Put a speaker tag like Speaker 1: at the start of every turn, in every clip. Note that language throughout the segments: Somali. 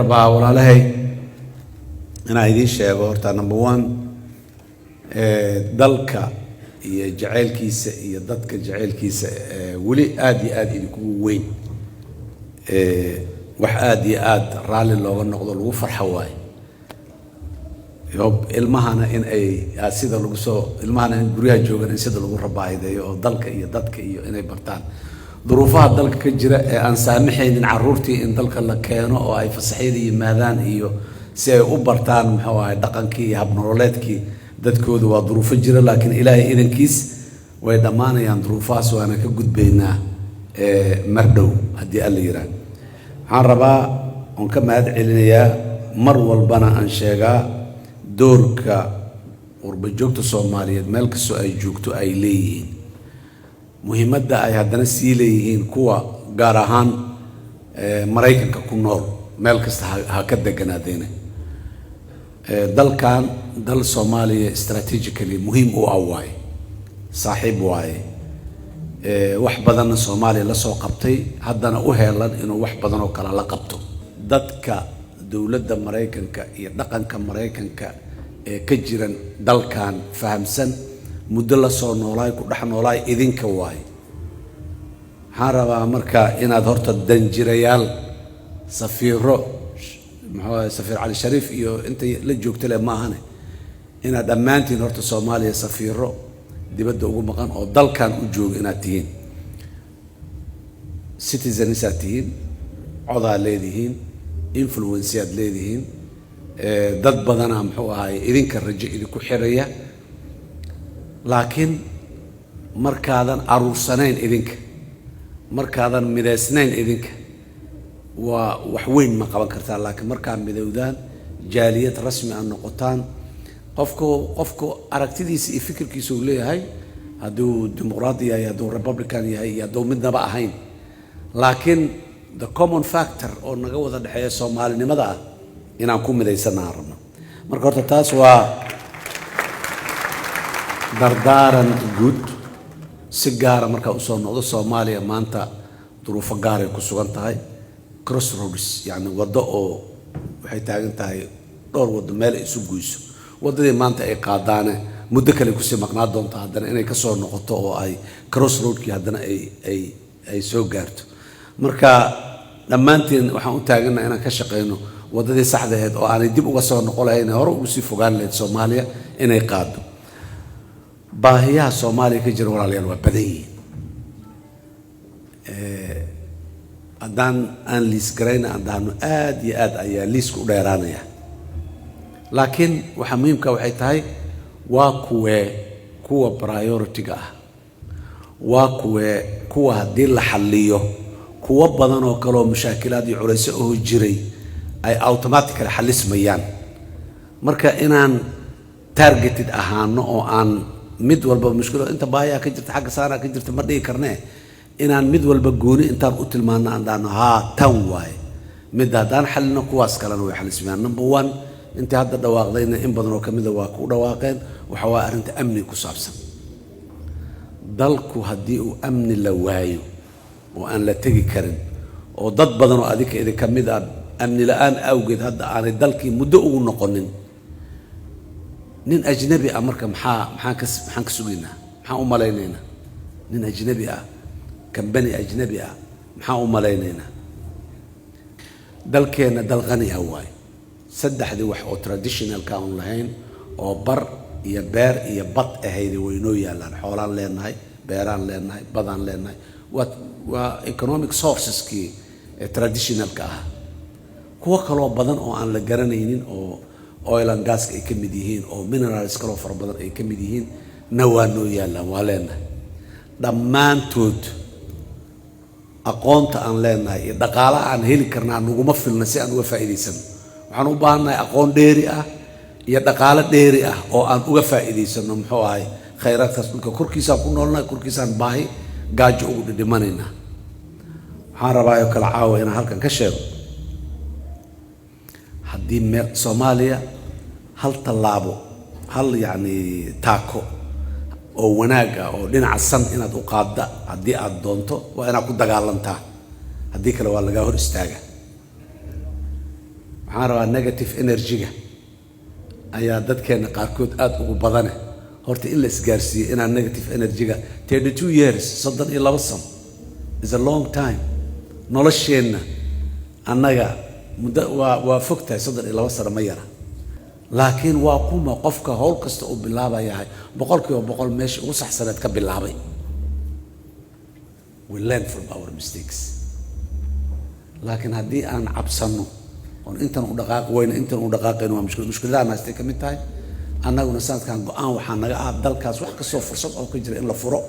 Speaker 1: rabaa walaalahay inaan idiin sheego horta number 1 dalka iyo jaceylkiisa iyo dadka jaceylkiisa wali aad iyo aad idinku weyn wax aad iyo aad raali looga noqdo lagu farxo waay ilmahana in ay sida lagu soo ilmahana in guriga joogan in sida lagu rabaahideeyo oo dalka iyo dadka iyo inay bartaan duruufaha dalka ka jira ee aan saamaxaynin caruurtii in dalka la keeno oo ay fasaxyada yimaadaan iyo si ay u bartaan muxuu ahay dhaqankii iyo habnololeedkii dadkoodu waa duruufo jira laakiin ilaahay idankiis way dhammaanayaan duruufahaas waana ka gudbaynaa mardhow haddii alla yiraan waxaan rabaa oon ka mahad celinayaa mar walbana aan sheegaa doorka qurba-joogta Soomaaliyeed meel kastoo ay joogto ay leeyihiin muhiimadda ay haddana sii leeyihiin kuwa gaar ahaan Maraykanka ku nool meel kasta ha ka deganaadeena dalkan dal Soomaaliya strategically muhiim u ah waay saaxiib waay wax badan Soomaaliya la soo qabtay haddana u heelan inuu wax badan oo kala la qabto dadka dawladda Maraykanka iyo dhaqanka Maraykanka ee ka jiran dalkan fahamsan muddo la soo noolaay ku dhex noolaay idinka waay waxaan rabaa marka inaad horta danjirayaal safiiro safiir cali shariif iyo inta la joogto le maahane inaad dhammaantiin horta Soomaaliya safiiro dibadda ugu maqan oo dalkan u jooga inaad tihiin citizens aad tihiin codaa leedihiin influence aad leedihiin dad badana muxuu ahay idinka rajo idinku xiraya laakiin markaadan aruursanayn idinka markaadan midaysnayn idinka waa wax weyn ma qaban kartaa laakiin markaa midowdaan jaaliyad rasmi ah noqotaan qofku aragtidiisa iyo fikirkiisa uu leeyahay hadduu dimuqraadi yahay hadduu republican yahay iyo hadduu midnaba ahayn laakiin the common factor oo naga wada dhexeeya Soomaalinimada ah inaan ku midaysanaa rabno marka horta taas waa dardaaran guud si gaara marka u soo noqdo Soomaaliya maanta duruufo gaar ay ku sugan tahay crossroads yani wado oo waxay taagan tahay dhowr wado meel ay isu goyso wadadii maanta ay qaadaan muddo kale ku sii maqnaa doonto haddana inay ka soo noqoto oo ay crossroadkii haddana ay soo gaarto marka dhammaanteen waxaan u taaganahay inaan ka shaqeyno wadadii saxda ahayd oo aanay dib uga soo noqon lahayn hore ugu sii fogaan lahayd Soomaaliya inay qaado baahiyaha Soomaaliya ka jira walaalayaal waa badan yihiin haddaan aan liis garayna andahno aad iyo aad ayaa liisku u dheeraanaya laakiin waxa muhiimka waxay tahay waa kuwa priority-ga ah waa kuwa haddii la xalliyo kuwa badan oo kale oo mushaakilaad iyo culays oo jiray ay automatically xalismayaan marka inaan targeted ahaano oo aan mid walba mushkilad inta baahiya ka jirta xagga saara ka jirta ma dhigi karnaa inaan mid walba gooni intaan u tilmaano aan dhaano tan waay mid haddaan xalino kuwaas kalena way xalismayaan number 1 inta hadda dhawaaqdayna in badan oo kamid waa ku dhawaaqeen waxa waa arinta amni ku saabsan dalku haddii uu amni la waayo oo aan la tagi karin oo dad badan oo adika idin kamid ah amni la'aan awgeed hadda aanay dalkii muddo ugu noqonin nin ajnabi ah marka maxaan ka sugaynaa maxaan u malaynaynaa nin ajnabi ah kambani ajnabi ah maxaan u malaynaynaa dalkeena dal qani ah waay saddexdii wax oo traditionalka aan lahayn oo bar iyo beer iyo bad ahayd waynoo yaalaan xoolaan leenahay beeraan leenahay badaan leenahay waa economic sourceski traditionalka ah kuwa kaloo badan oo aan la garanaynin oo oil and gas ay kamid yihiin oo minerals kaloo fara badan ay kamid yihiin waa noo yaalaan waa leenahay dhammaantood aqoonta aan leenahay iyo dhaqaalaha aan heli karnaa naguma filna si aan uga faa'iidaysano waxaan u baahannahay aqoon dheeri ah iyo dhaqaale dheeri ah oo aan uga faa'iidaysano muxuu ahay khayraadkaas dhulka korkiisaan ku noolnahay korkiisaan baahi gaajo ugu dhidhimanaynaa waxaan rabaa oo kala caawa inaan halkan ka sheego haddii Soomaaliya hal tallaabo hal yani taako oo wanaag ah oo dhinaca san inaad u qaadda haddii aad doonto waa inaad ku dagaalantaa haddii kale waa laga hor istaaga waxaan rabaa negative energy-ga ayaa dadkeena qaarkood aad ugu badane horta in la isgaarsiiyo inaan negative energy-ga 32 years 32 sano is a long time nolosheenna annaga muddo waa fogtahay 32 sano ma yara laakiin waa kuma qofka hawl kasta uu bilaabayahay boqolkiiba boqol meesha ugu saxsaneed ka bilaabay we learn from our mistakes laakiin haddii aan cabsano oon intan u dhaqaaq weyna intan u dhaqaaqayno waa mushkiladaha naastay ka mid tahay annaguna sanadkan go-aan waxaa naga ah dalkaas wax kastoo fursad oo ka jira in la furo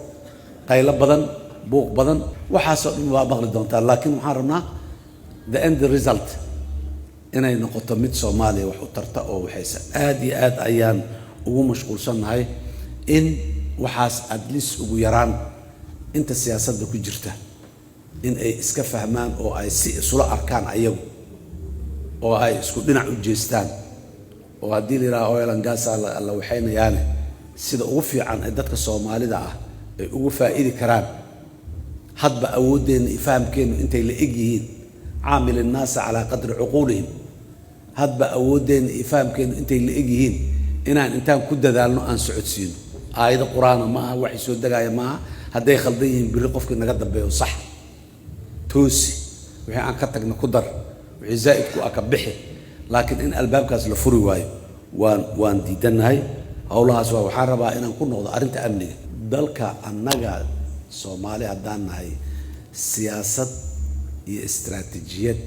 Speaker 1: qaylo badan buuq badan waxaasoo dhan waa maqli doontaa laakiin waxaan rabnaa the end result inay noqoto mid Soomaaliya wax u tarta oo waxaysan aad iyo aad ayaan ugu mashquulsanahay in waxaas at least ugu yaraan inta siyaasadda ku jirta in ay iska fahmaan oo ay si isula arkaan ayagu oo ay isku dhinac u jeestaan oo haddii la yiraahdo oil and gas alla waxaynayaane sida ugu fiican ee dadka Soomaalida ah ay ugu faa'iidi karaan hadba awoodeenna iyo fahamkeenu intay la eg yihiin caamil الناس على قدر عقولهم hadba awoodeenna iyo fahamkeenu intay la eg yihiin intaan ku dadaalno aan socodsiino aayada quraana ma aha wax soo dagaaya ma aha hadday khaldan yihiin biri qofka naga dambeeyo sax toosi wixii aan ka tagna ku dar wixii zaa'id ku aka bixi laakiin in albaabkaas la furi waayo waan diidanahay howlahaas waxaan rabaa inaan ku noqdo arrinta amniga dalka annaga Soomaali haddaan nahay siyaasad iyo istiraatiijiyad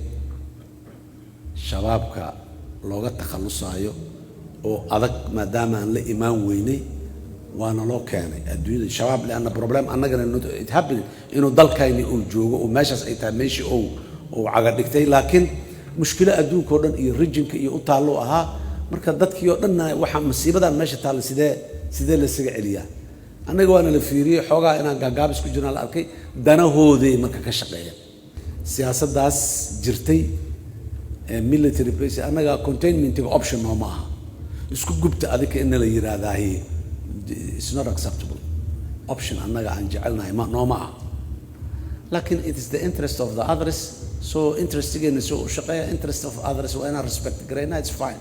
Speaker 1: shabaabka looga takhalusayo oo adag maadaama aan la imaan weynay waana loo keenay adduunyada shabaab leena problem annagana it happened inuu dalkayni uu joogo oo meeshaas ay tahay meeshii oo caga dhigtay laakiin mushkilo adduunka oo dhan iyo regionka iyo u taalo ahaa marka dadkii oo dhan waxa masiibadan meesha taal sidee la isaga celiyaa annaga waana la fiiriyay xoogaa inaan gaagaab isku jirnaa la arkay danahooday marka ka shaqeeyeen siyaasaddaas jirtay military base annaga containment option no maaha isku gubta adika in la yiraahdahay it's not acceptable option annaga aan jecelnahay no maaha laakiin it is the interest of the others so interesting so shaqeeya interest of others waa inaan respect garayna it's fine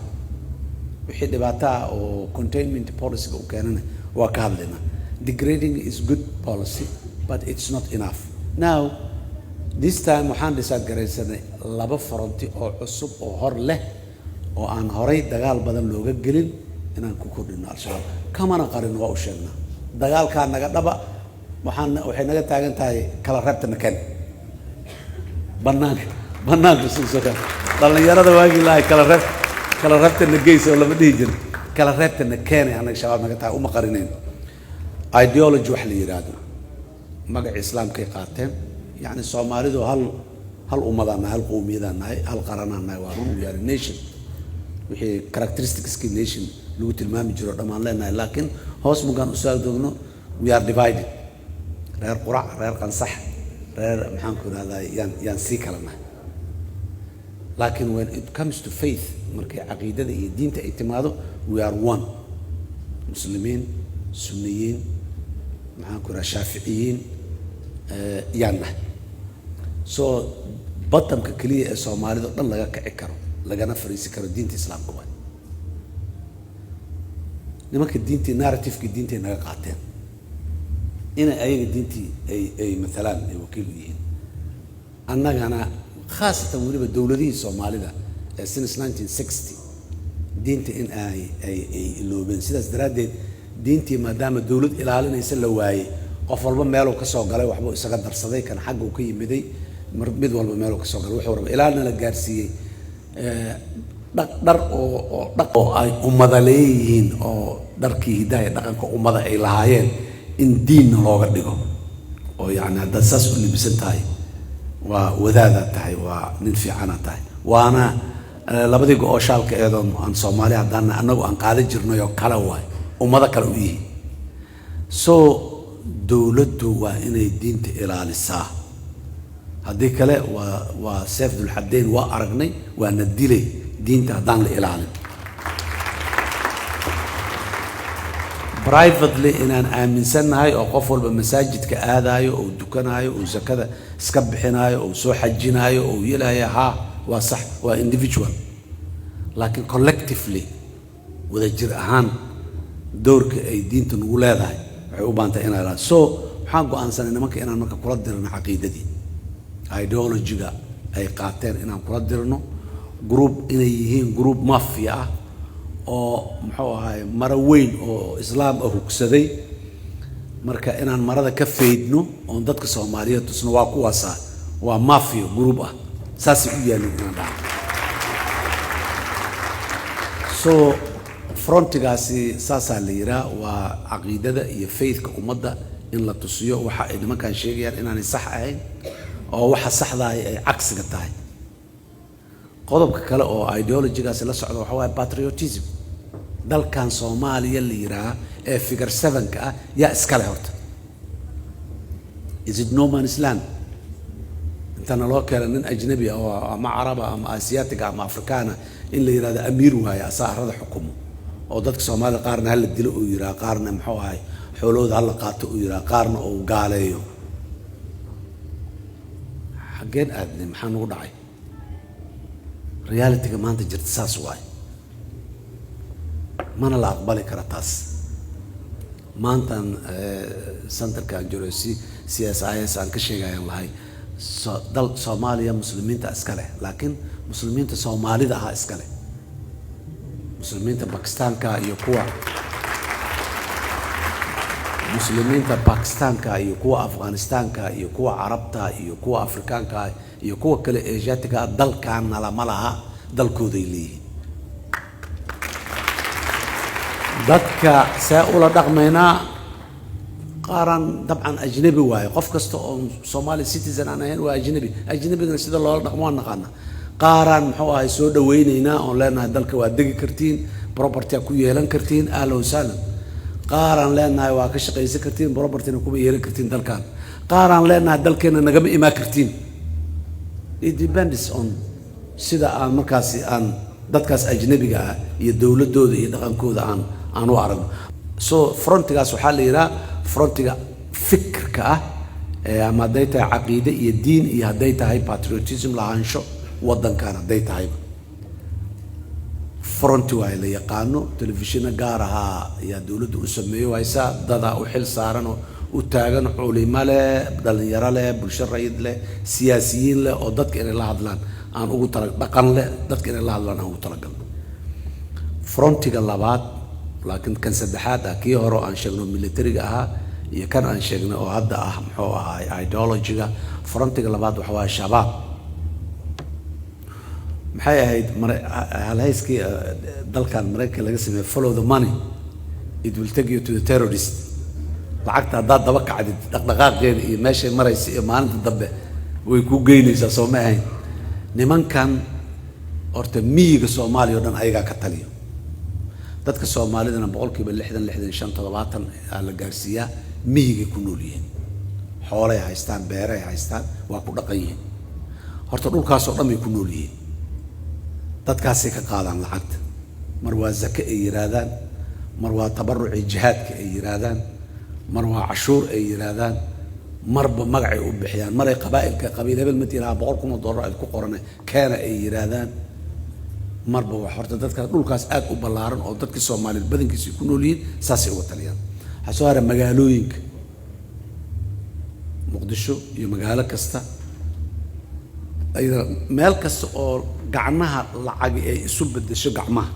Speaker 1: wixii dhibaato oo containment policy uu keenana waa ka hadlaynaa degrading is good policy but it's not enough now this time waxaan decide garaysanay laba fronti oo cusub oo hor leh oo aan horay dagaal badan looga gelin inaan ku kordhino al-shabaab kamana qarin waa u sheegnaa dagaalkaa naga dhaba waxay naga taagan tahay kala reebta makan banaanka suuqa dhalinyarada waagii lahay kala reebta nageysa oo lama dhihi jirin kala reebta nakeenay anaga shabaab naga tahay uma qarinayn ideology wax la yiraahdo magaca islaamkay qaateen يعني Soomaalidu hal ummadana hal qowmiyadana hal qaranana waa we are a nation wixii characteristics ki nation lagu tilmaami jiro dhamaan leenahay laakiin hoos mugan u saadogno we are divided reer qurac reer qansax reer maxaan ku raadayay yaan si kalana laakiin when it comes to faith markay aqeedada iyo diinta ay timaado we are one muslimiin sunniyiin maxaan ku raadayay shaafiiciyiin yaana so batamka kaliya ee Soomaalida dhan laga kici karo lagana fariisi karo diinta islaamka waa nimanka diinta narrative-ka diinta naga qaateen in ayaga diintii ay maalan ay wakiil u yihiin annagana khaasatan waliba dawladihii Soomaalida since 1960 diinta in ay iloobeen sidaas daraadeed diintii maadaama dawlad ilaalinaysa la waayay qof walba meel uu ka soo galay waxba isaga darsaday kan xaq uu ka yimiday mid walba meel uu ka soo galay wuxuu rabay ilaalina la gaarsiiyay dhar oo ay ummada leeyihiin oo dharkii hidaaya dhaqanka ummada ay lahaayeen in diin looga dhigo oo yaani hadda saas u libisan tahay waa wadaada tahay waa nin fiican tahay waana labadii oo shaalka eedoon aan Soomaali haddana anagu aan qaada jirnay oo kala waay ummada kala u yihiin so dawladdu waa inay diinta ilaalisaa haddii kale waa seefdul xadeyn waa aragnay waana dilay diinta haddaan la ilaalin privately inaan aaminsanahay oo qof walba masaajidka aadayo oo dukanayo oo zakada iska bixinayo oo soo xajinayo oo yeelayo waa sax waa individual laakiin collectively wada jir ahaan doorka ay diinta nagu leedahay waxay u baantay inay la soo waxaan go'aansanay nimanka inaan marka kula dirno caqiidadii ideology-ga ay qaateen inaan kula dirno group inay yihiin group mafia ah oo muxuu ahaay mara weyn oo islaam ah hugsaday marka inaan marada ka faydno oo dadka Soomaaliyeed tusno waa kuwaasa waa mafia group ah saasi u yaalin inaan dhaho so frontigaasi saasaa la yiraa waa caqiidada iyo faithka ummadda in la tusiyo waxa ay nimankan sheegayaan inaanay sax ahayn oo waxa saxda ay cagsiga tahay qodobka kale oo ideology-gaasi la socdo waxa waa patriotism dalkan Soomaaliya la yiraa ee figure 7 ah yaa iskale horta is it no man's land intana loo keenay nin ajnabi oo ama caraba ama asiatic ama afrikaana in la yiraahdo amiir waaya asaarada xukumo oo dadka Soomaaliya qaarna hal dilo oo yiraa qaarna muxuu ahay xoolooda hal qaato oo yiraa qaarna oo gaaleeyo xageen aadnay maxaa nagu dhacay reality-ga maanta jirta saas waay mana la aqbali kara taas maantan centerka Jorosi CSIS aan ka sheegayaan lahay dal Soomaaliya muslimiinta iska leh laakiin muslimiinta Soomaalida ah iska leh muslimiinta Pakistanka iyo kuwa muslimiinta Pakistanka iyo kuwa Afghanistanka iyo kuwa Carabta iyo kuwa Afrikaanka iyo kuwa kale Asiatica dalkan lama laha dalkooday leeyihiin dadka saa ula dhaqmayna qaaran dabcan ajnabi waaye qof kasta oo Somali citizen aan ahayn waa ajnabigana sida loola dhaqmo aan naqaana qaaran muxuu ahay soo dhaweynayna oo leenahay dalka waa degi kartiin property ku yeelan kartiin ahlan sahlan qaaran leenahay waa ka shaqaysan kartiin property kuma yeelan kartiin dalkan qaaran leenahay dalkeena nagama imaan kartiin it depends on sida aan markaasi aan dadkaas ajnabiga ah iyo dawladooda iyo dhaqankooda aan u aragno so frontigaas waxa la yiraa frontiga fikirka ah ama haday tahay caqiide iyo diin iyo haday tahay patriotism lahaansho wadankan haday tahay fronti waa la yaqaano telefishinka gaar ah ayaa dawladdu u sameeyo haysa dada u xil saaran oo u taagan culimo leh dhalinyaro leh bulsho rayid leh siyaasiyiin leh oo dadka inay la hadlaan aan ugu tala dhaqan leh dadka inay la hadlaan aan ugu talagalno frontiga labaad laakiin kan saddexaad ah kii hore aan sheegno militariga ahaa iyo kan aan sheegno oo hadda ah muxuu ahaa ideology-ga frontiga labaad waxa waa shabaab maxay ahayd halhayskii dalkan Mareykanka laga sameeyay follow the money it will take you to the terrorist lacagta haddaad daba kacdid dhaqdhaqaaqeeda iyo meeshay maraysa iyo maalinta dambe way ku geynaysaa soo ma ahayn nimankan horta miyiga Soomaaliya oo dhan ayaga ka taliyo dadka Soomaalidana boqolkiiba 60-65 la gaarsiiyaa miyiga ku nool yihiin xoolay haystaan beeray haystaan waa ku dhaqan yihiin horta dhulkaas oo dhan ay ku nool yihiin dadkaas ka qaadaan lacagta mar waa zaka ay yiraahdaan mar waa tabarruci jihaadka ay yiraahdaan mar waa cashuur ay yiraahdaan marba magacay u bixiyaan maray qabiil hebel matiilaa $100,000 ay ku qoranay keena ay yiraahdaan marba wax horta dadka dhulkaas aad u ballaaran oo dadka Soomaaliyeed badankiisa ku nool yihiin saasay uga taliyaan waxaa soo haray magaalooyinka Muqdisho iyo magaalo kasta ayada meel kasta oo gacmaha lacag ay isu bedesho gacmaha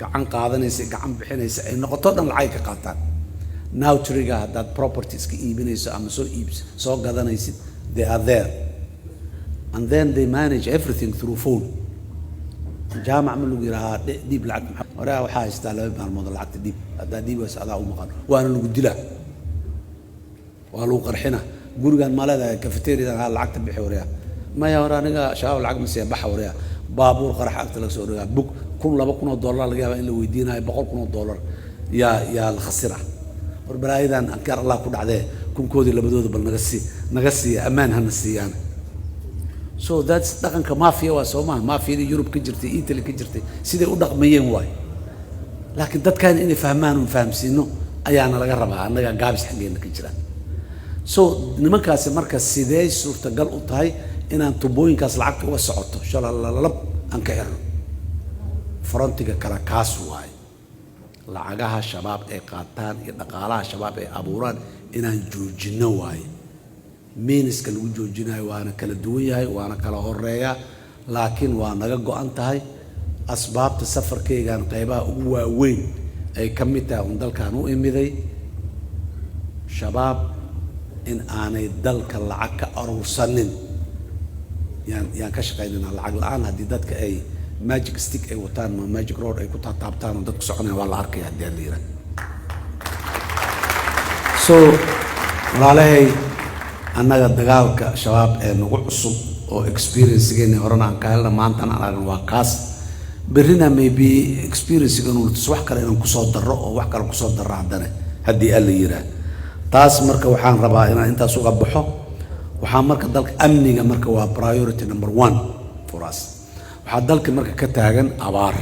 Speaker 1: gacan qaadanaysa gacan bixinaysa ay noqoto dhan lacag ka qaataan nowtriga hadaad properties ka iibinayso ama soo gadanaysid they are there and then they manage everything through phone jaamac ma lagu yiraahdaa diib lacag waraa waxa haystaa laba maalmood lacagta diib hadaa diib waa saada u maqan waana lagu dilaa waa lagu qarxina gurigan maalada cafeteria lacagta bixi waraa ma yaa waraa aniga shaab lacag ma sii baxa waraa baabuur qarax agta laga soo dhigaa book $2,000 laga yaabaa in la weydiinayo $100,000 yaa la khasira warbaraayidan ankar Allah ku dhacday kunkoodii labadooda bal naga sii amaan hana siiyaan so that's dhaqanka mafia waa Soomaaliya mafia Europe ka jirtay Italy ka jirtay sidee u dhaqmayeen waay laakiin dadkan inay fahmaan oo fahamsiino ayaana laga rabaa anaga gaabis xageena ka jira so nimankaas marka sidee suurtagal u tahay inaan tubooyinkaas lacag uga socoto shalalab aan ka xirno frontiga kala kaas waay lacagaha shabaab ay qaataan iyo dhaqaalaha shabaab ay abuuraan inaan joojino waay meaniska lagu joojinayo waana kala duwan yahay waana kala horeeya laakiin waa naga go'an tahay asbaabta safarkaygan qaybaha ugu waaweyn ay ka mid tahay un dalkan u imiday shabaab in aanay dalka lacag ka aruursanin yaan ka shaqaynayna lacag la'aan haddii dadka ay magic stick ay wataan ma magic road ay ku taabtaan oo dadku soconaya waa la arkaya haddii la yiraahdo so walaalahay annaga dagaalka shabaab ee nagu cusub oo experience-geena horena aan ka helna maantana aan aragno waa kaas berrina maybe experience-geenu wax kale inaan kusoo darro oo wax kale kusoo darro haddana haddii alla yiraahdo taas marka waxaan rabaa inaan intaas uga baxo waxaa marka dalka amniga marka waa priority number 1 for us waxaa dalka marka ka taagan abaar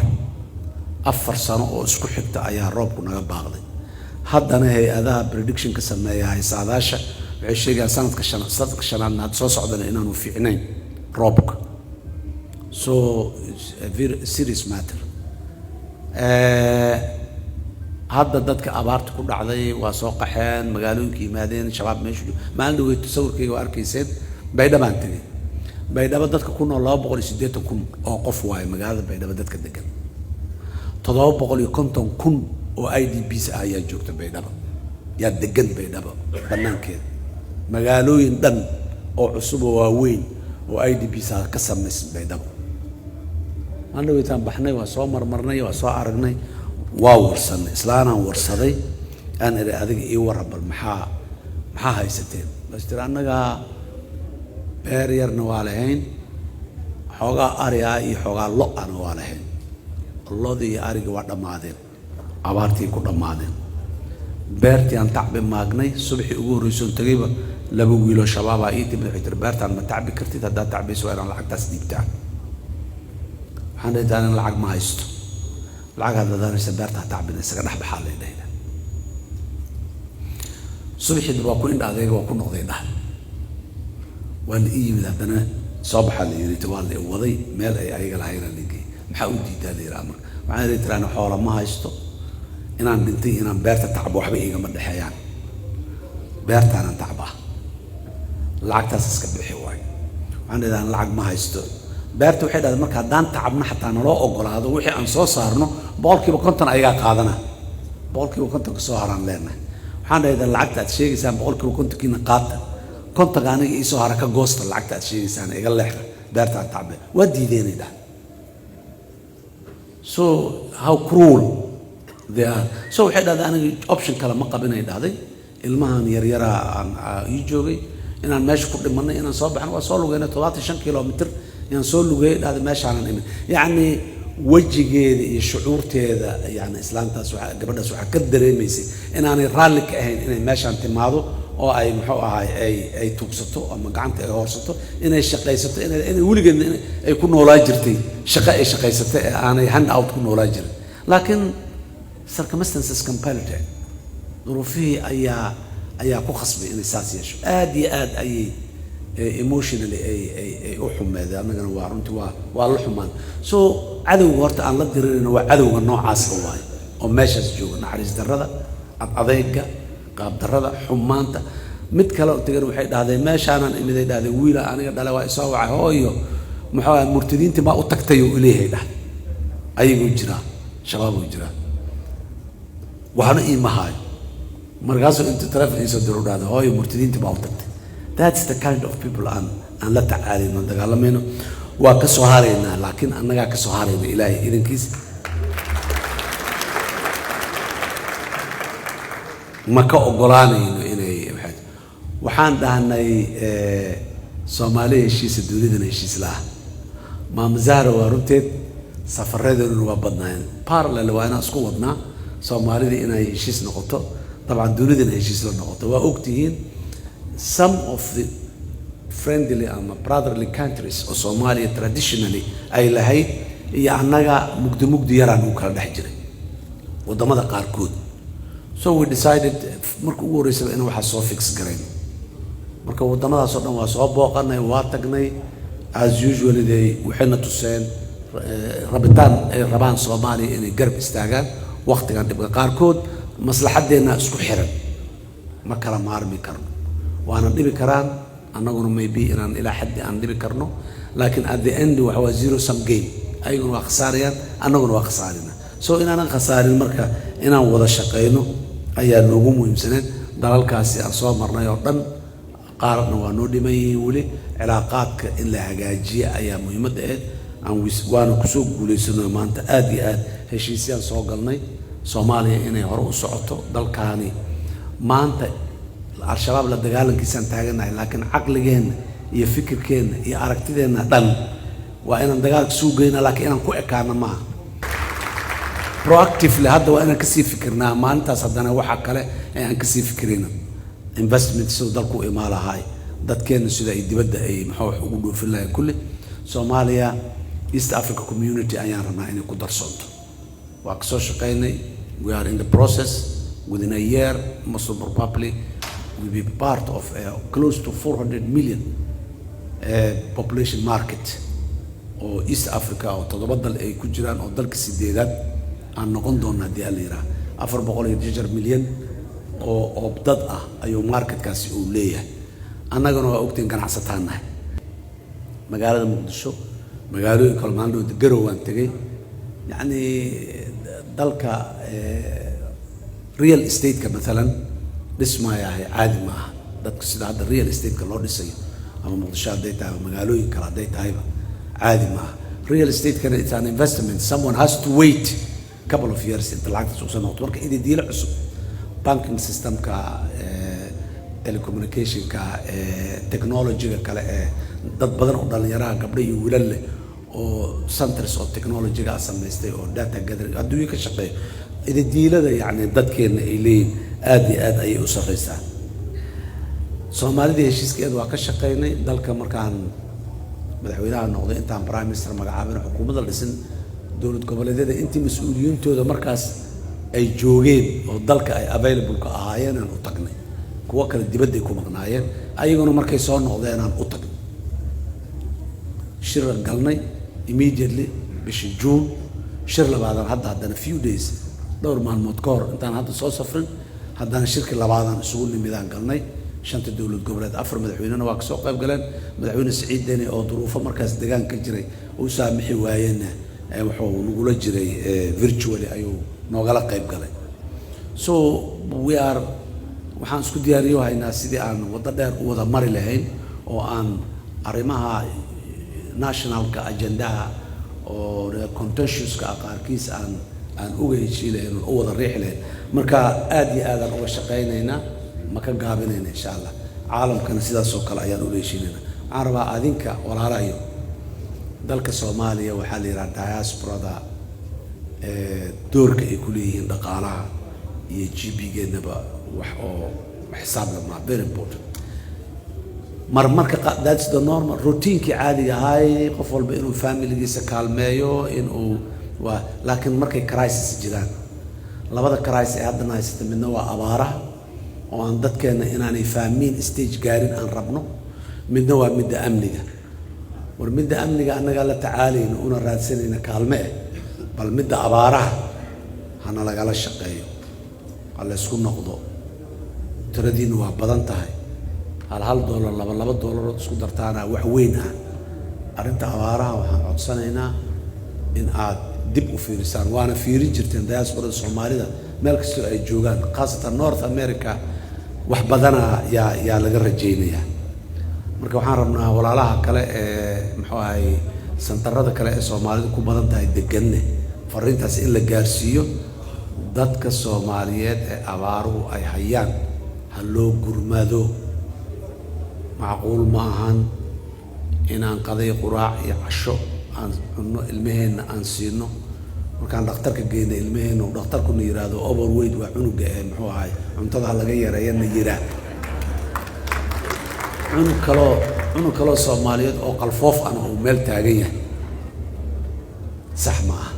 Speaker 1: 4 sano oo isku xigta ayaa roobku naga baaqday haddana hay-adaha prediction ka sameeya haysaadaasha waxay sheegayaan sanadka shanaadna had soo socdana inaanu fiicnayn roobka so it's a very serious matter hadda dadka abaarta ku dhacday waa soo qaxeen magaalooyinka yimaadeen shabaab meeshu maalin dhaweyd sawirkayga waa arkayseen baydhabaan tegay baydhabo dadka ku nool 280 kun oo qof waaye magaalada baydhabo dadka degan 750 kun oo IDPs ah ayaa joogta baydhabo yaa degan baydhabo banaankeeda magaalooyin dhan oo cusub oo waaweyn oo IDPs ah ka samaysan baydhabo aan dhaweydaan baxnay waa soo marmarnay waa soo aragnay waa warsanay islaanaan warsaday aan iri adiga ii warabal maxaa haysateen bas tiri annaga beer yarna waa lahayn xoogaa ari ah iyo xoogaa lo-ana waa lahayn lodii iyo arigii waa dhammaadeen abaartii ku dhammaadeen beertii aan tacbi maagnay subaxii ugu horreysoon tagayba 2 wiiloo shabaabaa ii timid waxay tiri beertaan ma tacbi kartid haddaad tacbayso waa inaan lacagtaas dhiibtaan waxaan dhahay in lacag ma haysto lacag hadda danaysa beerta tacbina isaga dhex baxaa la yidhaahdaa subaxii waa ku indha adeega waa ku noqday dhahay waa la ii yimid haddana soo baxaa la yidhi waa la waday meel ay ayaga lahayna ligay maxaa u diidaa la yidhaha marka waxaan idhi tiraan xoola ma haysto inaan dhintay inaan beerta tacbo waxba igama dhexeeyaan beertaanaan tacbaa lacagtaas iska bixi waayo waxaan idhahdaan lacag ma haysto beerta waxay dhahday marka haddaan tacabna xataa naloo ogolaado wixii aan soo saarno 50% ayagaa qaadana 50% ka soo haraan leenahay waxaan dhahday lacagta aad sheegaysaan 50% kiina qaata kontaga aniga ii soo hara ka goosta lacagta aad sheegaysaan iga leexda beerta aan tacbe waa diideenay dhah so how cruel they are so waxay dhahday aniga option kale ma qabinay dhahday ilmahan yaryara aan ii joogay inaan meesha ku dhimanay inaan soo baxno waa soo lugeynay 75 kilomitir inaan soo lugay dhahday meeshaanan imin yacni wejigeeda iyo shucuurteeda yani islaantaas gabadhaas waxaa ka dareemaysay inaanay raalli ka ahayn inay meeshaan timaado oo ay muxuu ahay ay tuugsato ama gacanta ay hoorsato inay shaqaysato inay weligeedna ay ku noolaa jirtay shaqo ay shaqaysatay ee aanay hand out ku noolaa jirin laakiin circumstances compelled duruufihii ayaa ku khasbay inay saas yeesho aad iyo aad ayay emotionally ay u xumeedeen annagana waa runtii waa la xumaan so cadowga horta aan la dirirayno waa cadowga noocaasa waaye oo meeshaas jooga naxariis darrada adayga qaab darrada xumaanta mid kale oo tegan waxay dhahdeen meeshaanan imiday dhahdeen wiila aniga dhale waa isoo wacay hooyo muxuu ahaa murtadiintii maa u tagtay oo ileeyahay dhahday ayagoo jiraa shabaaboo jiraa waxna iima haayo markaasuu intuu taleefon iisoo diro dhahday hooyo murtadiintii maa u tagtay that's the kind of people aan la tacaalino dagaalamayno waa ka soo haraynaa laakiin annagaa ka soo harayna ilaahay idankiisa ma ka ogolaanayno inay waxaan dhahnay Soomaaliya heshiisa dunidana heshiis laah maama Zahra waa runteed safareeduna waa badnaayeen parallel waa inaan isku wadnaa Soomaalida inay heshiis noqoto طبعا dunidana heshiis la noqoto waa ogtihiin some of the friendly and brotherly countries oo Soomaaliya traditionally ay lahayd iyo annaga mugdi yaraan u kala dhex jiray wadamada qaarkood so we decided marka ugu horeysay in waxa soo fix gareyn marka wadamadaas oo dhan waa soo booqanay waa tagnay as usually waxayna tuseen rabitaan ay rabaan Soomaaliya inay garab istaagaan waqtigan dibka qaarkood maslaxadeena isku xiran ma kala maarmi karno waana dhibi karaan annaguna maybe inaan ilaa xaddi aan dhibi karno laakiin at the end waxa waa zero sum game ayaguna waa khasaarayaan annaguna waa khasaarina so inaanan khasaarin marka inaan wada shaqeyno ayaa noogu muhiimsaneed dalalkaasi aan soo marnay oo dhan qaarna waa noo dhiman yihiin weli cilaaqaadka in la hagaajiyo ayaa muhiimadda aan waana kusoo guulaysano maanta aad iyo aad heshiisyaan soo galnay Soomaaliya inay hore u socoto dalkaani maanta al-shabaab la dagaalankiisaan taaganahay laakiin caqligeenna iyo fikirkeenna iyo aragtideenna dhan waa inaan dagaalka soo geyna laakiin inaan ku ekaano maaha proactively hadda waa inaan kasii fikirnaa maalintaas haddana waxa kale ee aan kasii fikirayna investment soo dalku imaa lahay dadkeena sida ay dibadda ay maxaa wax ugu dhoofin lahayn kulli Soomaaliya East Africa Community ayaan rabnaa inay ku darsanto waa kasoo shaqeynay we are in the process within a year most probably will be part of close to 400 million population market oo East Africa oo todoba dal ay ku jiraan oo dalka sideedaad aan noqon doona hadii la yiraahdo 400 milyan oo dad ah ayuu marketkaasi uu leeyahay annagana waa ogtiin ganacsataanahay magaalada Muqdisho magaalooyin kala maandhood garow aan tagay yani dalka real estate ka مثلا dhismayahay caadi ma aha dadku sida hadda real estate ka loo dhisayo ama Muqdisho haday tahay magaalooyin kala haday tahayba caadi ma aha real estate kana it's an investment someone has to wait couple of years inta lacagta soo noqoto marka idin diila cusub banking system ka telecommunication ka technology ka kale dad badan oo dhalinyarada gabdho iyo wiilal leh oo centers of technology ga sameystay oo data gathering adduunka ka shaqeeyo idin diilada yani dadkeena ay leeyihiin aad iyo aad ay u sarreeyaan Soomaalida heshiiskeeda waa ka shaqeynay dalka markaan madaxweynaha noqday intaan prime minister magacaabay xukuumadda dhisan dawlad goboleedyada intii mas'uuliyintooda markaas ay joogeen oo dalka ay available ka ahaayeen aan u tagnay kuwa kale dibadda ku maqnaayeen ayaguna markay soo noqdeen aan u tagnay shir galnay immediately bishii June shir labaadan haddana few days dhowr maalmood ka hor intaan hadda soo safrin haddana shirkii labaadan isugu nimidaan galnay shanta dawlad goboleed afar madaxweynena waa ka soo qayb galeen madaxweyne Saciid Deni oo duruufo markaas deegaan ka jiray uu saamixi waayeen wuxuu nagula jiray virtually ayuu noogala qayb galay so we are waxaan isku diyaariyo haynaa sidii aan wada dheer u wada mari lahayn oo aan arimaha nationalka agendaha oo contentious ka qaarkiis aan uga heshiilayno oo wada riixleen marka aad iyo aad aan uga shaqeynayna ma ka gaabinayna insha Allah caalamkana sidaas oo kale ayaan u heshiinayna aan rabaa adinka walaalahayo dalka Soomaaliya waxa la yiraahdaa diaspora doorka ay ku leeyihiin dhaqaalaha iyo GDP-geennaba wax oo xisaab lama very important marmarka that's the normal routine ki caadiga ahay qof walba inuu family-giisa kaalmeeyo inuu waa laakiin markay crisis jiraan labada crisis ee hadda haysata midna waa abaaraha oo aan dadkeena inaanay fahmin stage gaarin aan rabno midna waa midda amniga war midda amniga annaga la tacaalayno una raadsanayna kaalme bal midda abaaraha hana lagala shaqeeyo alla isku noqdo tiradiina waa badan tahay $1 $2 isku dartaana wax weyn ah arinta abaaraha waxaan codsanaynaa in aad dib u fiirisaan waana fiirin jirteen diaspora Soomaalida meel kasta ay joogaan qaasatan North America wax badana yaa laga rajeynayaa marka waxaan rabnaa walaalaha kale ee muxuu ahay santarada kale ee Soomaalida ku badan tahay deganne fariintaas in la gaarsiiyo dadka Soomaaliyeed ee abaaruhu ay hayaan ha loo gurmado macquul ma ahan inaan qaday quraac iyo casho aan cunno ilmaheena aan siino markaan dhakhtarka geeyna ilmaheena dhakhtarku na yiraahdo overweight waa cunuga ee muxuu ahay cuntada laga yareeyana yiraa cunug kalo Soomaaliyeed oo qalfoof aan oo meel taagan yahay sax ma ah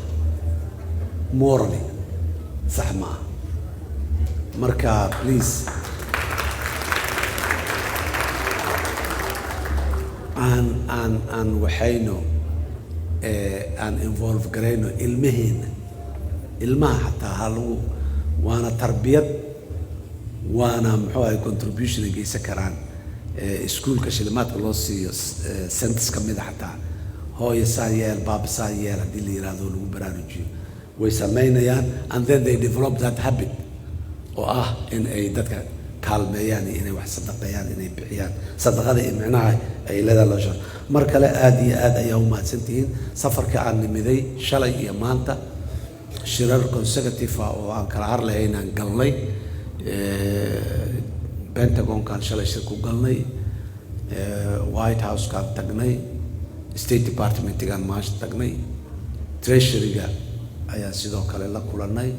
Speaker 1: morally sax ma ah marka please aan waxayno aan involve garayno ilmaheena ilmaha xataa halagu waana tarbiyad waana muxuu ahay contribution ay geysan karaan iskuulka shilimaadka loo siiyo centers ka mid ah xataa hooyo saa yeel baaba saa yeel haddii la yiraahdo lagu baraarujiyo way samaynayaan and then they develop that habit oo ah in ay dadka kaalmeeyaan inay wax sadaqeeyaan inay bixiyaan sadaqada ee macnaha ay leedahay loo sheego mar kale aad iyo aad ayaa u mahadsantihiin safarka aan nimiday shalay iyo maanta shirar consecutive oo aan kala har lahayn aan galnay Pentagon-kan shalay shir ku galnay White House-kan tagnay State Department-gan maash tagnay Treasury-ga ayaa sidoo kale la kulanay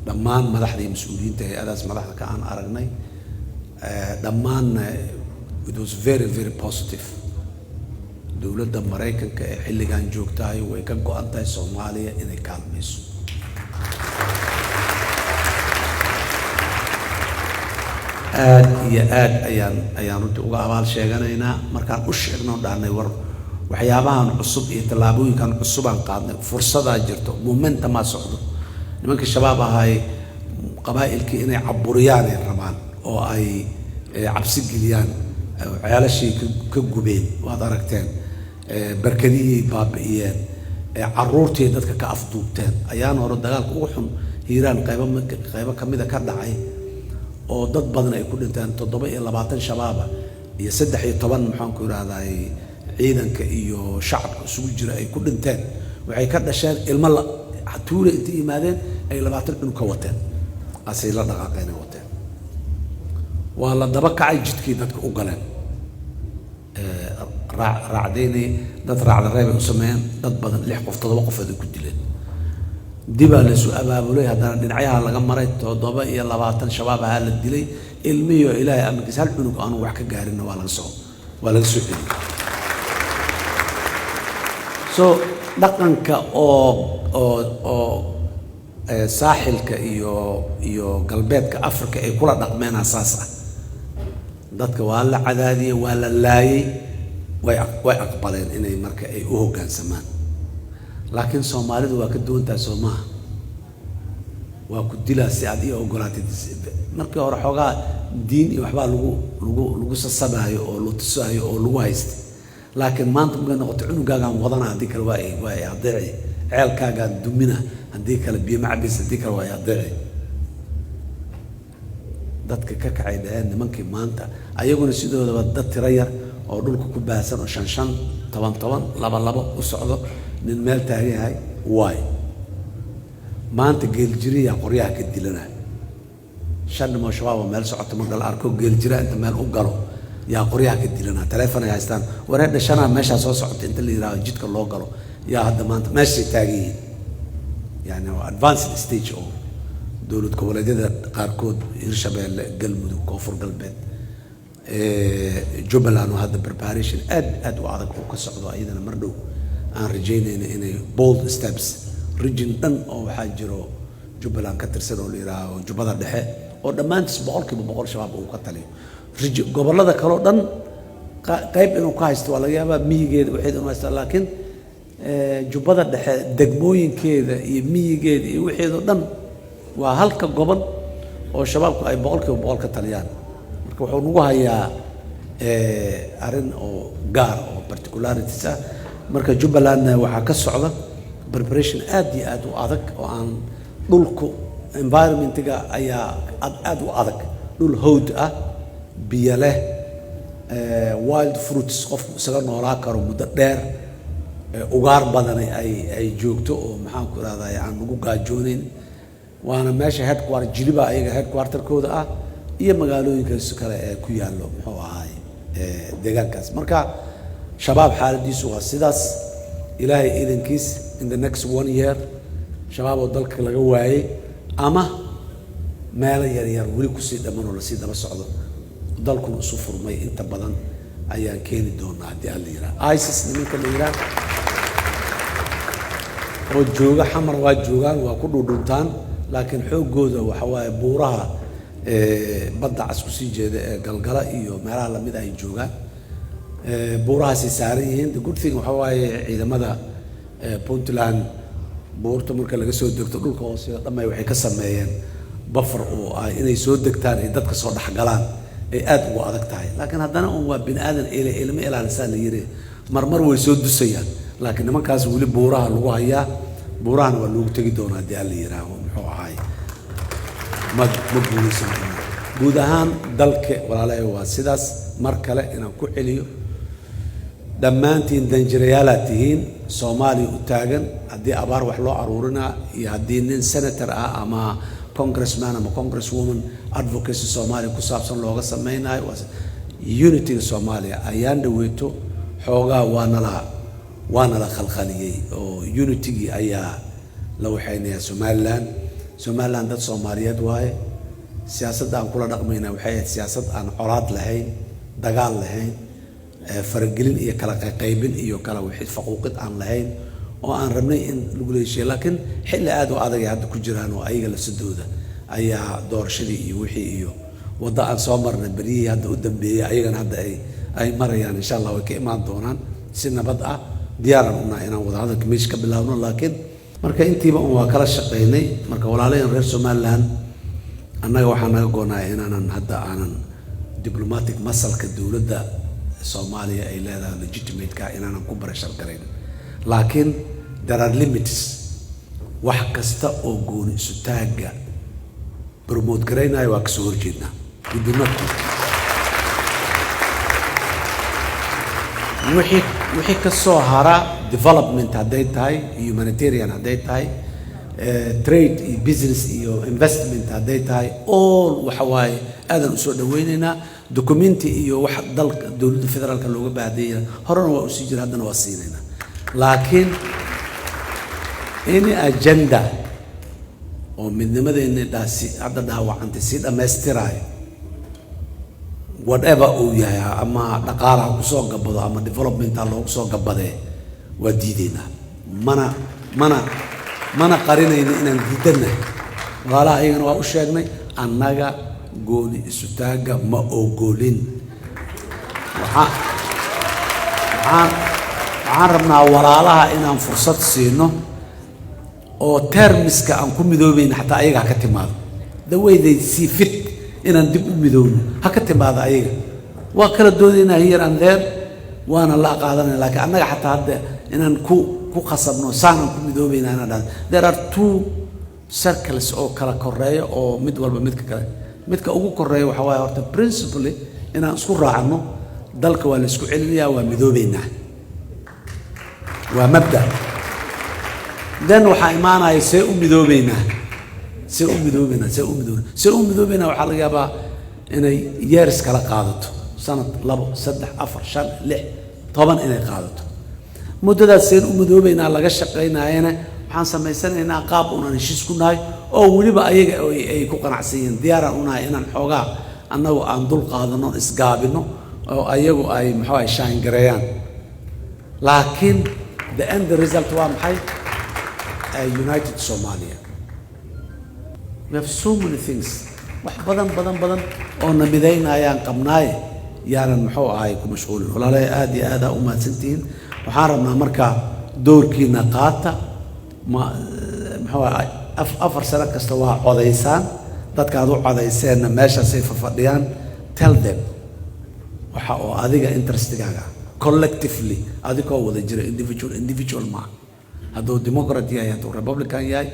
Speaker 1: dhammaan madaxdii mas'uuliyiinta hay'adahaas madaxda ka aan aragnay dhammaan it was very very positive dowladda Mareykanka ee xilligan joogtahay way ka go'an tahay Soomaaliya inay kaalmayso aad iyo aad ayaan runtii uga abaal sheeganaynaa markaan u sheegno dhaanay war waxyaabahan cusub iyo tallaabooyinkan cusub aan qaadnay fursadaa jirto momentum ma socdo nimanka shabaab ahay qabaa'ilkii inay caburiyaan ay rabaan oo ay cabsi geliyaan ceelashii ka gubeen waad aragteen barkadihii baabi'iyeen caruurtii dadka ka afduubteen ayaan hore dagaalka ugu xun hiiraan qaybo ka mid ah ka dhacay oo dad badan ay ku dhinteen 27 shabaab iyo 13 maxaan ku yiraahdaa ciidanka iyo shacabka isugu jira ay ku dhinteen waxay ka dhasheen ilmo la tuule inta yimaadeen ay 20 dhun ka wateen asay la dhaqaaqeen wateen waa la daba kacay jidkii dadka u galeen raacdeeni dad raacda reeb u sameeyeen dad badan 6 qof 7 qof ay ku dileen diba la soo abaabulay haddana dhinacyaha laga maray 27 shabaab ah la dilay ilmiyo ilaahay amarkiisa hal cunug aanu wax ka gaarin waa laga soo celiyay so dhaqanka oo saaxilka iyo galbeedka Afrika ay kula dhaqmeen asaas ah dadka waa la cadaadiyay waa la laayay way aqbaleen inay marka ay u hoggaansamaan laakiin Soomaalidu waa ka doontaa Soomaa waa ku dilaa si aad iyo ogolaatay markii hore xogaa diin iyo waxba lagu sasabayo oo loo tusayo oo lagu haystay laakiin maanta ma noqoto cunugaaga wadana hadii kale waa adeeci ceelkaaga dumina hadii kale biyo macbis hadii kale waa adeeci dadka ka kacay dhaheen nimankii maanta ayaguna sidoodaba dad tira yar oo dhulka ku baasan oo 5 10 2 u socdo nin meel taagan yahay waay maanta geeljiriya qoryaha ka dilanay shan ma shabaab meel socoto ma gal arko geeljira inta meel u galo yaa qoryaha ka dilana telefoon ay haystaan wareed dhashana meesha soo socota inta la yiraahdo jidka loo galo yaa hadda maanta meesha taagan yani advanced stage oo dawlad goboleedyada qaarkood Hirshabeelle Galmudug Koonfur Galbeed Jubbaland hadda preparation aad u adag oo ka socdo ayadana mar dhow aan rajaynayna inay bold steps region dhan oo waxaa jiro Jubbaland ka tirsan oo la yiraahdo Jubbada Dhexe oo dhammaantiis 100% shabaab uu ka taliyo gobolada kale oo dhan qayb inuu ka haysto waa laga yaabaa miyigeeda waxay inuu haysto laakiin Jubbada Dhexe degmooyinkeeda iyo miyigeeda iyo waxeedo dhan waa halka gobol oo shabaabku ay 100% ka taliyaan marka wuxuu nagu hayaa arin oo gaar oo particularities ah marka Jubbaland waxa ka socda preparation aad iyo aad u adag oo aan dhulku environment-ga ayaa aad u adag dhul hawd ah biyo leh wild fruits qofku isaga noolaa karo muddo dheer ugaar badan ay joogto oo maxaan ku raadaya aan ugu gaajoonin waana meesha headquarter jiliba ayaga headquarter-kooda ah iyo magaalooyinkaas kale ee ku yaalo muxuu ahaay deegaankaas marka shabaab xaaladiisu waa sidaas ilaahay idankiis in the next 1 year shabaab oo dalka laga waayay ama meel yar wali ku sii dhamaan oo la sii daba socdo dalkuna isu furmay inta badan ayaan keeni doonaa hadii aan la yiraahdo ISIS nimanka la yiraahdo oo jooga xamar waa joogaan waa ku dhudhuntaan laakiin xoogooda waxa waaye buuraha badda casku sii jeeda ee galgala iyo meelaha la mid ah ay joogaan buurahaasi saaran yihiin the good thing waxa waaye ciidamada Puntland buurta marka laga soo degto dhulka hoose dhamay waxay ka sameeyeen buffer oo ay inay soo degtaan ay dadka soo dhaxgalaan ay aad ugu adag tahay laakiin haddana waa bini aadan ilmo ilaalisan la yiri marmar way soo dusayaan laakiin nimankaas wali buuraha lagu hayaa buurahana waa loogu tagi doonaa hadii alla yiraaho muxuu ahay ma guulaysan guud ahaan dalka walaalahay waa sidaas mar kale inaan ku celiyo dhammaantiin danjirayaalaad tihiin Soomaaliya u taagan haddii abaar wax loo aruurinaa iyo haddii nin senator ah ama congressman ama congresswoman advocacy Soomaaliya ku saabsan looga samaynayo unity Soomaaliya ayaan dhaweeto xoogaa waana la khalkhaliyay oo unity ayaa la waxaynaya Somaliland dad Soomaaliyeed waaye siyaasadda aan kula dhaqmayna waxay ahayd siyaasad aan colaad lahayn dagaal lahayn faragelin iyo kala qaybin iyo kala wixii faquuqid aan lahayn oo aan rabnay in lagu leeshiyo laakiin xilli aad u adag hadda ku jiraan oo ayaga la sidooda ayaa doorashadii iyo wixii iyo wada aan soo marnay bariyay hadda u dambeeyay ayagana hadda ay marayaan insha Allah way ka imaan doonaan si nabad ah diyaaran una inaan wada hadalka meesh ka bilaawno laakiin marka intiiba waa kala shaqeynay marka walaalayeen reer Somaliland annaga waxaan naga goonaa inaanan hadda aanan diplomatic masalka dawladda Soomaaliya ay leedahay legitimate ka inaanan ku barashar gareyn laakiin there are limits wax kasta oo gooni isu taaga promote gareynayo waa ka soo horjeedna guddoonka wixii ka soo hara development hadday tahay humanitarian hadday tahay trade iyo business iyo investment hadday tahay all waxa waaye aadan u soo dhaweynaynaa documenti iyo wax dalka dawladda federaalka looga baahdaya horena waa u sii jira haddana waa siinayna laakiin in agenda oo midnimadeena dhaasi hadda dhaawacantay si dhammaystirayo whatever uu yahay ama dhaqaalaha ku soo gabado ama development loogu soo gabadee waa diideynaa mana qarinayna inaan diidana walaalaha ayagana waa u sheegnay annaga gooni isu taaga ma ogolin waxaan rabnaa walaalaha inaan fursad siino oo termiska aan ku midoobayna xataa ayaga ha ka timaado the way they see fit inaan dib u midoobno ha ka timaado ayaga waa kala doodaynaa here and there waana la qaadanay laakiin annaga xataa hadda inaan ku qasabno saanan ku midoobayna inaan dhaad there are two circles oo kala koreeyo oo mid walba midka ugu koreeyo waxa waaye horta principally inaan isku raacno dalka waa la isku celinayaa waa midoobaynaa waa mabda dan waxa imaanaya see u midoobaynaa waxaa laga yaabaa inay years kala qaadato sanad 2 3 4 5 6 10 inay qaadato muddadaas see u midoobaynaa laga shaqeynayana waxaan samaysanaynaa qaab unan heshiis ku nahay oo waliba ayaga ay ku qanacsan diyaar u nahay inaan xoogaa annagu aan dul qaadano isgaabino oo ayagu ay maxaa ay shaan gareeyaan laakiin the end result waa maxay united Somalia we have so many things wax badan oo namidaynayaan qabnaay yaanan muxuu ahay ku mashquulin walaalay aad iyo aad u mahadsantiin waxaan rabnaa marka doorkiina qaata muxuu ahay afar sano kasta waa codaysaan dadka aad u codayseenna meeshaasay fadhiyaan tell them waxa oo adiga interestigaaga collectively adigoo wada jira individual ma hadduu democrat yahay hadduu republican yahay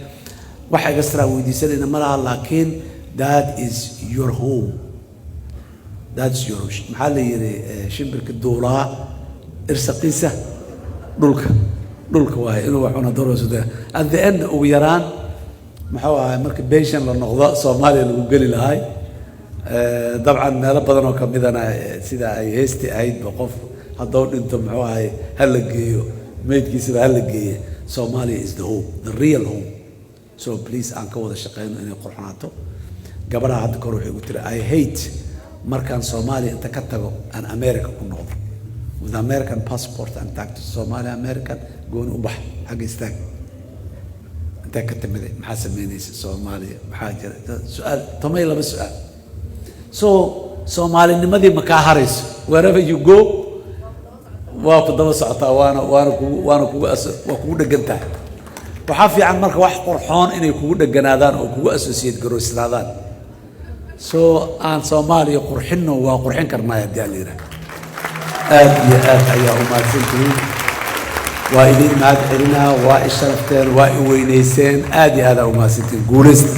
Speaker 1: waxa extra weydiisanayna ma laha laakiin that is your home that's your maxaa la yiri shimbirka duulaa irsaqiisa dhulka waaye inuu waxuna doorasada at the end ugu yaraan maxaa ahay marka pension la noqdo Soomaaliya lagu gali lahay dabcan meelo badan oo kamidana sida ay heesti ahayd qof hadduu dhinto maxaa ahay hal geeyo meedkiisa hal geeyo Somalia is the home the real home so please aan ka wada shaqeyno inay qurxanaato gabadha hadda kor waxay u tiri I hate markaan Soomaaliya inta ka tago aan America ku noqdo with American passport and tag to Somalia American goon u bax xag istaag inta ka timid maxaa sameynaysa Soomaaliya maxaa jira su'aal tamay laba su'aal so Soomaalinimadii ma ka harayso wherever you go waa ku daba socotaa waana kugu dhegantahay waxaa fiican marka wax qurxoon inay kugu dheganaadaan oo kugu associate garoysnaadaan soo aan Soomaaliya qurxinno waa qurxin karnaa haddii aan leeyahay aad iyo aad ayaa u mahadsantihiin waa idin mahad celinaa waa isharafteen waa i weynayseen aad iyo aad u mahadsantihiin guuleysta